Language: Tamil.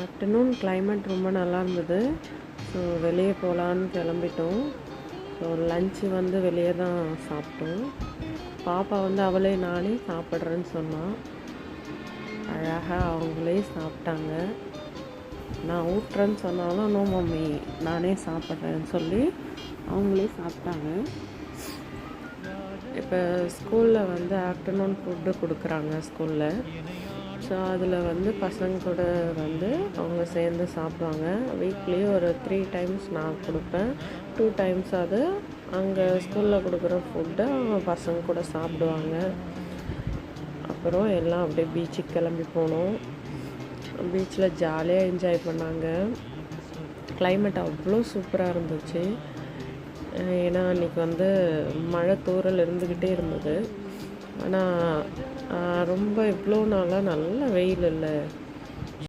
ஆஃப்டர்நூன் கிளைமேட் ரொம்ப நல்லா இருந்தது. ஸோ வெளியே போகலான்னு கிளம்பிட்டோம். ஸோ லன்ச்சு வந்து வெளியே தான் சாப்பிட்டோம். பாப்பா வந்து அவளே நானே சாப்பிட்றேன்னு சொன்னான். அழகாக அவங்களே சாப்பிட்டாங்க. நான் ஊட்டுறேன்னு சொன்னாலும் நோ மம்மி நானே சாப்பிட்றேன்னு சொல்லி அவங்களே சாப்பிட்டாங்க. இப்போ ஸ்கூலில் வந்து ஆஃப்டர்நூன் ஃபுட்டு கொடுக்குறாங்க ஸ்கூலில். ஸோ அதில் வந்து பசங்க கூட வந்து அவங்க சேர்ந்து சாப்பிடுவாங்க. வீக்லி ஒரு 3 டைம்ஸ் நான் கொடுப்பேன். 2 டைம்ஸ் அது அங்கே ஸ்கூலில் கொடுக்குற ஃபுட்டை அவங்க பசங்க கூட சாப்பிடுவாங்க. அப்புறம் எல்லாம் அப்படியே பீச்சுக்கு கிளம்பி போனோம். பீச்சில் ஜாலியாக என்ஜாய் பண்ணாங்க. கிளைமேட் அவ்வளோ சூப்பராக இருந்துச்சு. ஏன்னா அன்றைக்கி வந்து மழை தூறல் இருந்துக்கிட்டே இருந்தது. ஆனால் ரொம்ப இவ்வளோ நாளாக நல்ல வெயில் இல்லை.